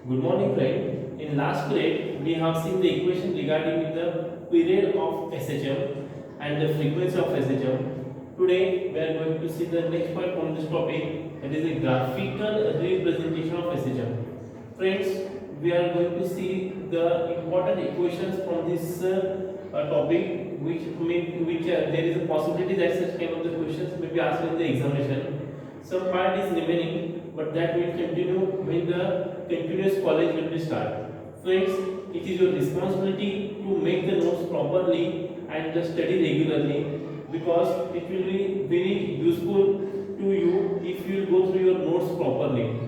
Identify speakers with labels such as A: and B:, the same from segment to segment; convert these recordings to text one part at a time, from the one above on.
A: Good morning, friend. In last grade, we have seen the equation regarding the period of S.H.M and the frequency of S.H.M. Today, we are going to see the next point from this topic, that is a graphical representation of S.H.M. Friends, we are going to see the important equations from this topic, which there is a possibility that such kind of the questions may be asked in the examination. Some part is remaining, but that will continue when the continuous college will be start. Friends, it is your responsibility to make the notes properly and study regularly, because it will be very useful to you if you will go through your notes properly.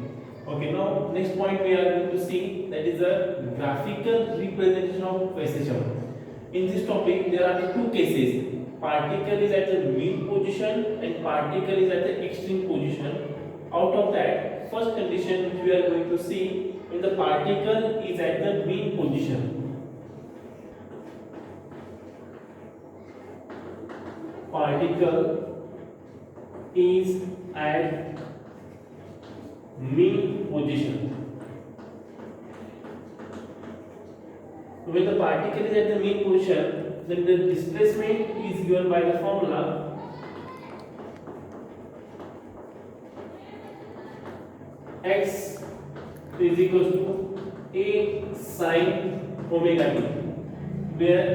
A: Okay, now next point we are going to see, that is a graphical representation of S.H.M. In this topic, there are two cases. Particle is at the mean position and particle is at the extreme position. Out of that, first condition which we are going to see, when the particle is at the mean position. Particle is at mean position. When the particle is at the mean position, then the displacement is given by the formula x is equals to a sin omega t, where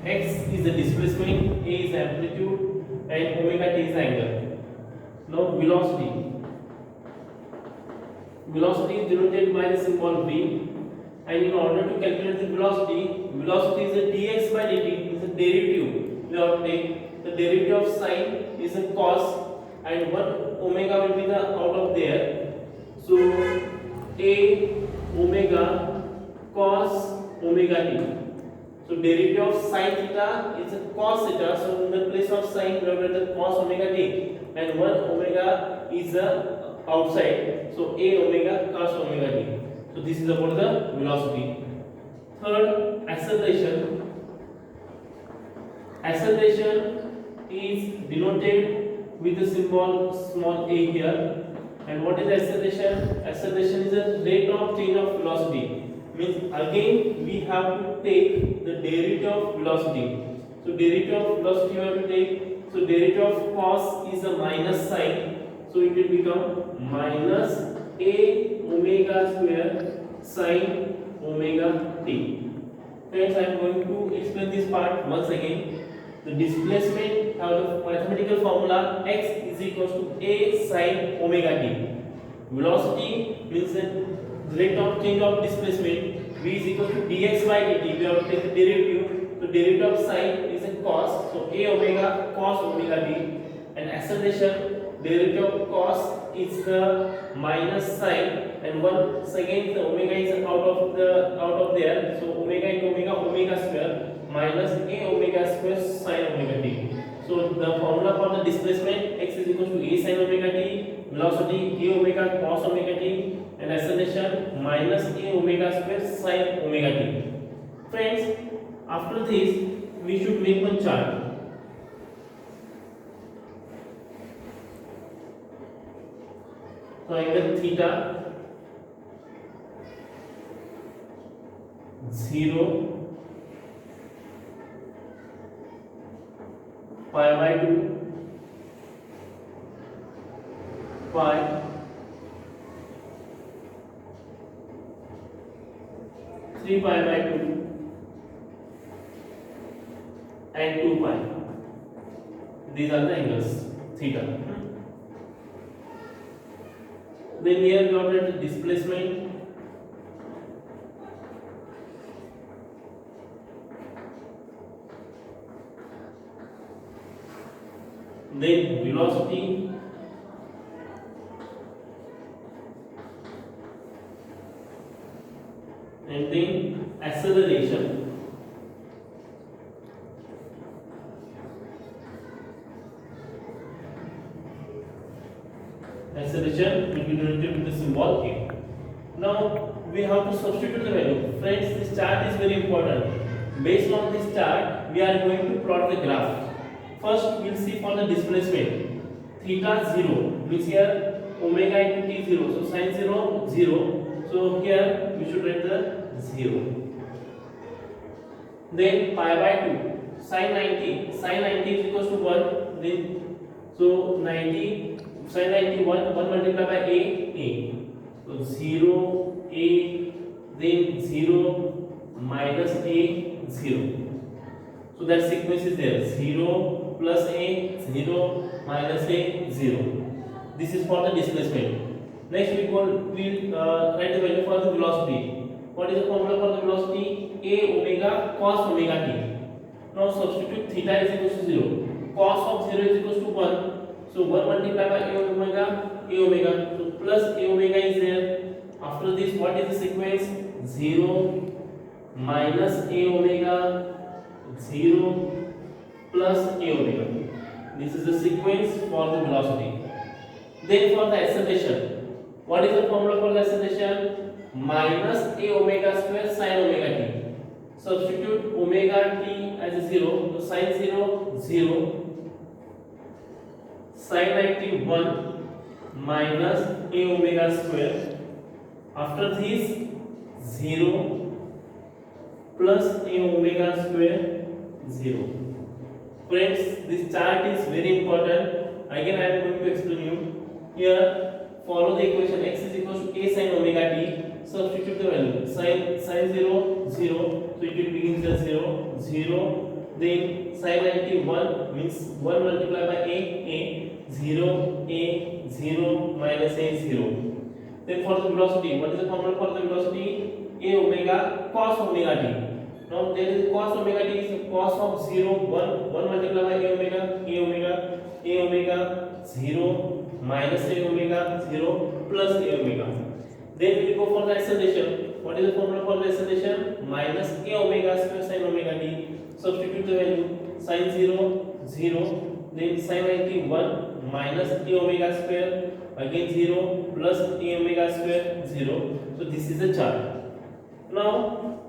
A: x is the displacement, a is the amplitude, and omega t is the angle. Now velocity is denoted by the symbol v, and in order to calculate the velocity is a dx by dt, is a derivative. We have to take the derivative of sine is a cos, and one omega will be the out of there. So a omega cos omega t. So derivative of sine theta is a cos theta. So in the place of sine we have written the cos omega t, and one omega is outside. So a omega cos omega t. So this is about the velocity. Third, acceleration. Acceleration is denoted with the symbol small a here. And what is acceleration? Acceleration is the rate of change of velocity. Means again we have to take the derivative of velocity. So derivative of velocity we have to take. So derivative of cos is a minus sign. So it will become minus a omega square sin omega t. Friends, I am going to explain this part once again. The displacement have the mathematical formula x is equals to a sin omega t. Velocity means the rate of change of displacement, v is equal to dx by dt. We have to take the derivative. So derivative of sin is a cos. So a omega cos omega t. And acceleration, derivative of cos is the minus sign, and once again the omega is out of there. So omega into omega square minus a omega square sin omega t. So the formula for the displacement, x is equal to a sin omega t, velocity a omega cos omega t, and acceleration minus a omega square sin omega t. Friends, after this we should make one chart. So angle theta 0, pi by 2, pi, 3 pi by 2, and 2 pi. These are the angles theta. Then here we have the displacement. Then velocity. And then acceleration. Acceleration will be denoted with the symbol a. Now we have to substitute the value. Friends, this chart is very important. Based on this chart, we are going to plot the graph. First, we will see for the displacement. Theta 0 means here omega into t 0. So sin 0 0. So So here we should write the 0. Then pi by 2 sin 90 is equals to 1. Then so 90 sin 90 1 multiplied by a. So 0 a, then 0 minus a 0. So that sequence is there, 0 plus a, 0 minus a, 0. This is for the displacement. Next we'll write the value for the velocity. What is the formula for the velocity? A omega cos omega t. Now substitute theta is equal to 0. Cos of 0 is equal to 1. So 1 multiplied by a omega. So plus a omega is there. After this, what is the sequence? 0 minus a omega, 0 plus a omega. This is the sequence for the velocity. Then for the acceleration, what is the formula for the acceleration? Minus a omega square sin omega t. Substitute omega t as 0. So sin 0 0, sin 90 1 minus a omega square. After this 0 plus a omega square 0. Friends, this chart is very important. Again I am going to explain you. Here follow the equation, x is equal to a sin omega t. Substitute the value, sin 0 0, so it will begin as 0 0. Then sin 90 1 means 1 multiplied by a 0 minus a 0. Then for the velocity, what is the formula for the velocity? A omega cos omega t. Now there is cos omega t is cos of 0 1 multiplied by a omega 0 minus a omega 0 plus a omega. Then we go for the acceleration. What is the formula for the acceleration? Minus a omega square sin omega t. Substitute the value, sin 0 0, then sin 90 1 minus a omega square, again 0 plus a omega square 0. So this is the chart. Now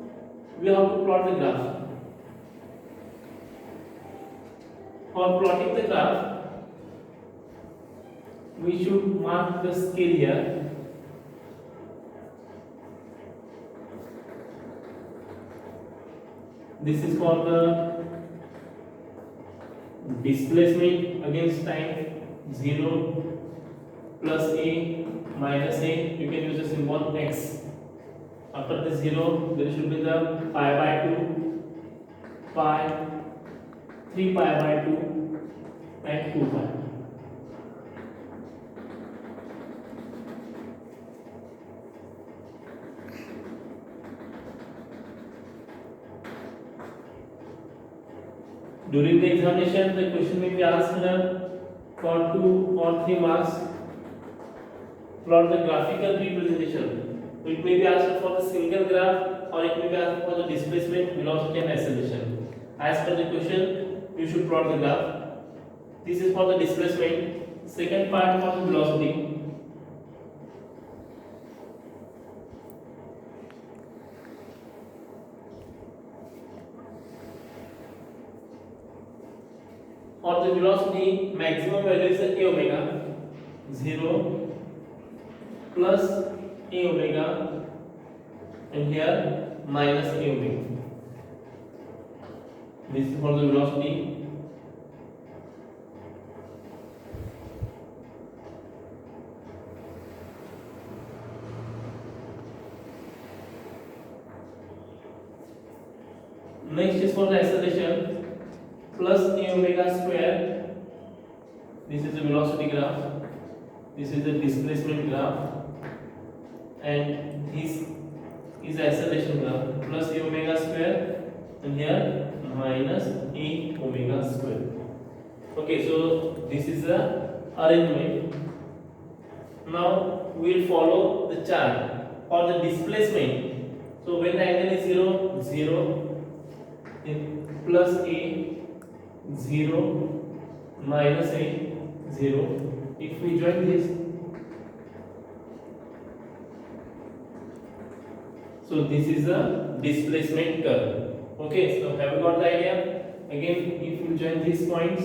A: we have to plot the graph. For plotting the graph, we should mark the scale here. This is for the displacement against time, 0 plus a minus a. You can use the symbol x. After the 0, there should be the pi by 2, pi, 3 pi by 2 and 2 pi. During the examination, the question may be asked for 2 or 3 marks. Plot the graphical representation. So it may be asked for the single graph, or it may be asked for the displacement, velocity and acceleration. As per the question, you should plot the graph. This is for the displacement. Second part for the velocity. For the velocity, maximum value is a omega 0 plus a omega, and here minus a omega. This is for the velocity. Next is for the acceleration. Plus a omega square. This is the velocity graph. This is the displacement graph, and this is the acceleration graph. Plus a omega square, and here minus a omega square. Okay, so this is the arrangement. Now we will follow the chart for the displacement. So when the angle is 0 0, then plus a 0 minus a 0. If we join this, so this is the displacement curve. Okay, so have you got the idea? Again, if you join these points,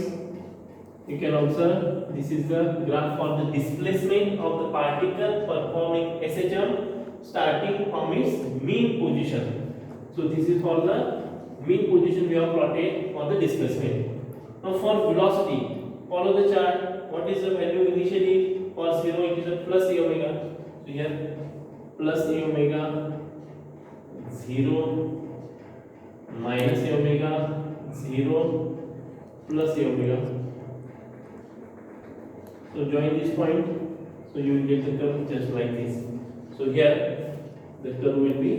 A: you can observe this is the graph for the displacement of the particle performing S.H.M. starting from its mean position. So this is for the mean position we have plotted for the displacement. Now for velocity, follow the chart. What is the value initially for 0? It is a plus a omega. So here plus a omega, 0 minus a omega, 0 plus a omega. So join this point, so you will get the curve just like this. So here the curve will be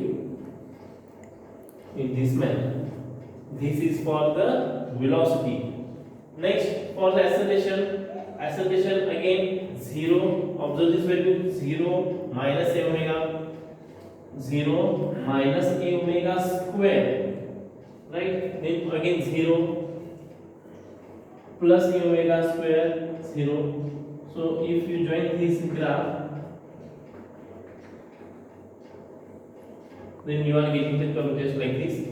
A: in this manner. This is for the velocity. Next for the acceleration again 0. Observe this value, 0 minus a omega, 0 minus a omega square, right? Then again 0 plus a omega square, 0. So if you join this graph, then you are getting the curve just like this.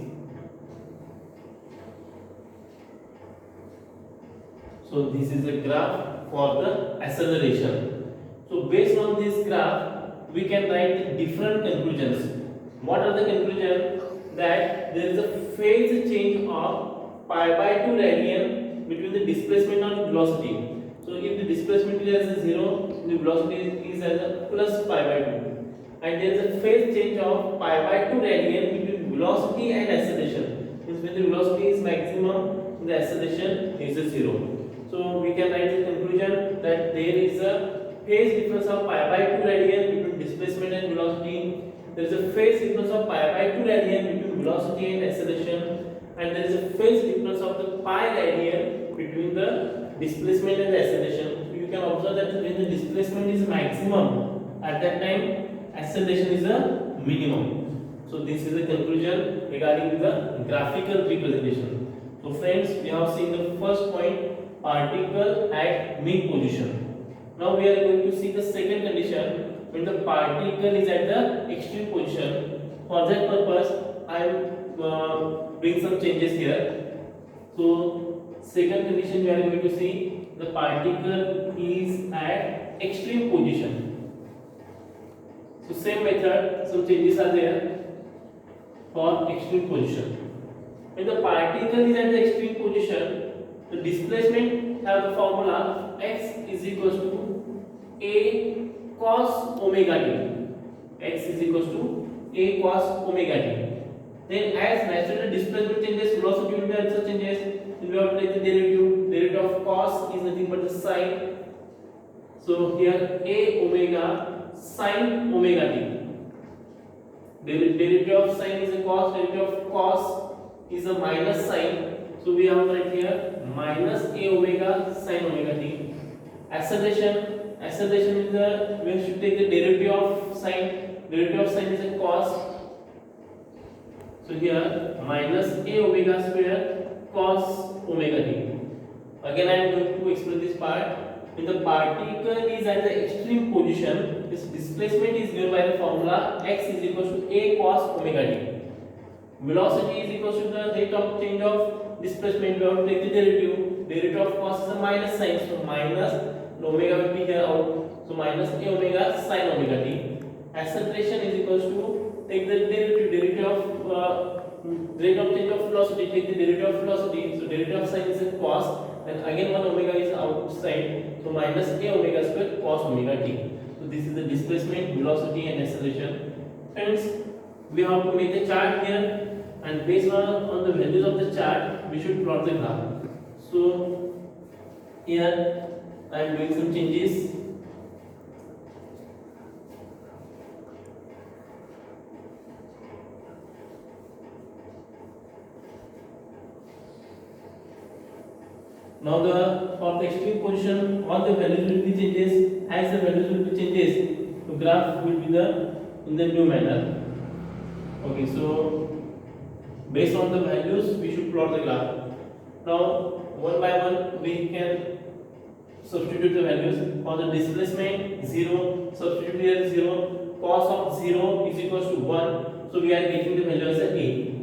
A: So this is a graph for the acceleration. So based on this graph, we can write different conclusions. What are the conclusions? That there is a phase change of pi by 2 radian between the displacement and velocity. So if the displacement is as a 0, the velocity is as a plus pi by 2. And there is a phase change of pi by 2 radian between velocity and acceleration. Means when the velocity is maximum, the acceleration is a 0. So we can write the conclusion that there is a phase difference of pi by 2 radian between displacement and velocity. There is a phase difference of pi by 2 radian between velocity and acceleration. And there is a phase difference of the pi radian between the displacement and the acceleration. So you can observe that when the displacement is maximum, at that time acceleration is a minimum. So this is the conclusion regarding the graphical representation. So friends, we have seen the first point, particle at mean position. Now we are going to see the second condition, when the particle is at the extreme position. For that purpose, I am doing some changes here. So second condition we are going to see, the particle is at extreme position. So same method, some changes are there for extreme position. When the particle is at the extreme position, the displacement have the formula x is equals to a cos omega t. X is equals to a cos omega t. Then as naturally displacement changes, velocity will be also changes. We have to take the derivative. Derivative of cos is nothing but the sine. So here a omega sine omega t. Derivative of sine is a cos. Derivative of cos is a minus sine. So we have right here minus a omega sine omega t. Acceleration is the, we should take the derivative of sine. Derivative of sine is a cos. So here minus a omega square cos omega t. Again I am going to explain this part. When the particle is at the extreme position, its displacement is given by the formula x is equals to a cos omega t. Velocity is equals to the rate of change of displacement. We have to take the derivative. Derivative of cos is a minus sign, so minus omega will be here out. So minus a omega sine omega t. Acceleration is equals to take the derivative of rate of change of velocity. Take the derivative of velocity. So derivative of sine is a cos, and again one omega is outside. So minus a omega square cos omega t. So this is the displacement, velocity, and acceleration. Friends, we have to make the chart here, and based on the values of the chart, we should plot the graph. So here I am doing some changes. Now for the extreme position, all the values will be changes. As the values will be changes, the graph will be in the new manner. Okay, so based on the values, we should plot the graph. Now one by one we can substitute the values. For the displacement 0, substitute here 0. Cos of 0 is equals to 1. So we are getting the value as a.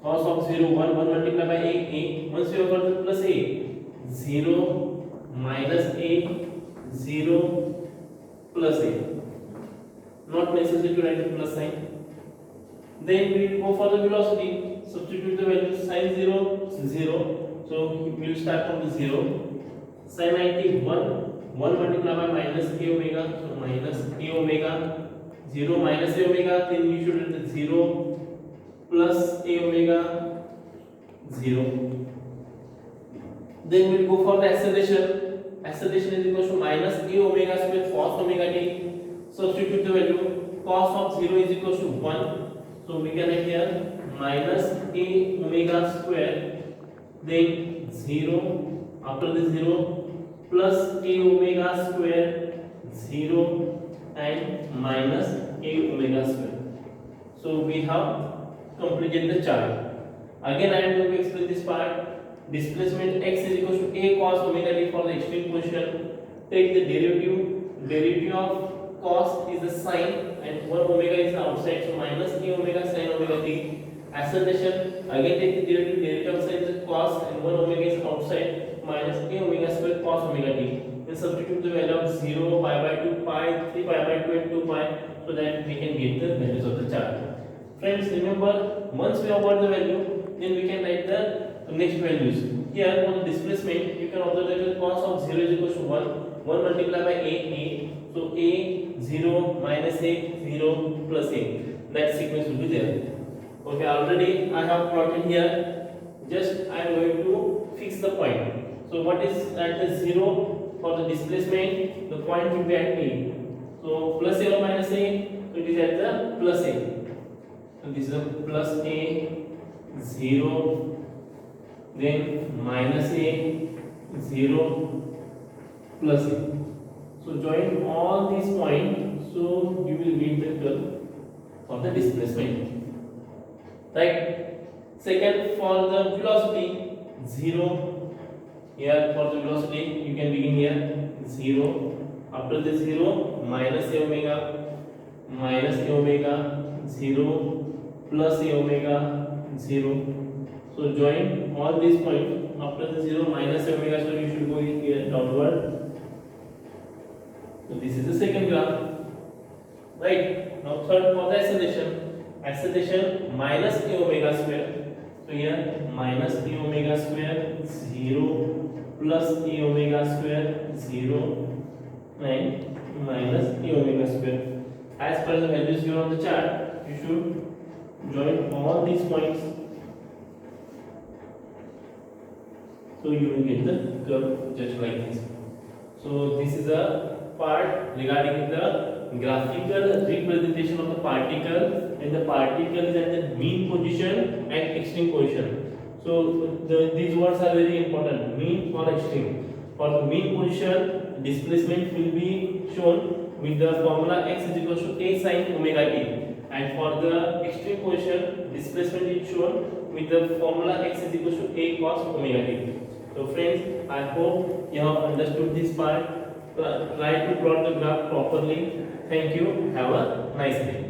A: Cos of 0, 1 multiplied by a. Once we have got the plus a, 0 minus a, 0 plus a. not necessary to write the plus sign. Then we will go for the velocity. Substitute the value sin 0 0. So we will start from the 0. Sin 90 1 multiplied by minus a omega. So minus a omega 0 minus a omega. Then we should write the 0 plus a omega 0. Then we will go for the acceleration. Acceleration is equal to minus a omega square cos omega t. Substitute the value. Cos of 0 is equal to 1. So we can write here minus a omega square, then 0 after the 0 plus a omega square 0 and minus a omega square. So we have completed the chart. Again I am going to explain this part. Displacement x is equal to a cos omega t for the extreme position. Take the derivative. Derivative of cos is the sine and 1 omega is outside, so minus a omega sin omega t. Acceleration, again take the derivative of sine is cos and 1 omega is outside, minus a omega square cos omega t. Then substitute the value of 0, pi by 2, pi, 3 pi by 2 and 2 pi, so that we can get the values of the chart. Friends, remember, once we have got the value, then we can write the next values. Here for the displacement, you can observe that the cos of 0 is equal to 1 multiplied by a. So a 0 minus a 0 plus a. That sequence will be there. Okay, already I have plotted here. Just I am going to fix the point. So what is at the 0 for the displacement? The point will be at a. So plus a or minus a. So it is at the plus a. So this is a plus a 0. Then minus a 0 plus a. So join all these points, so you will get the curve for the displacement. Right? Second, for the velocity 0. Here for the velocity you can begin here 0. After the 0 minus a omega 0 plus a omega 0. So join all these points. After the 0 minus a omega, so you should go here downward. So this is the second graph, right? Now third for the acceleration. Acceleration minus a omega square. So here minus a omega square 0 plus a omega square 0 and minus a omega square. As per the values given on the chart, you should join all these points. So you will get the curve just like this. So this is a part regarding the graphical representation of the particle, and the particle is at the mean position and extreme position. So these words are very important, mean or extreme. For the mean position, displacement will be shown with the formula x is equal to a sin omega t, and for the extreme position, displacement is shown with the formula x is equal to a cos omega t. So friends, I hope you have understood this part. Try to plot the graph properly. Thank you. Have a nice day.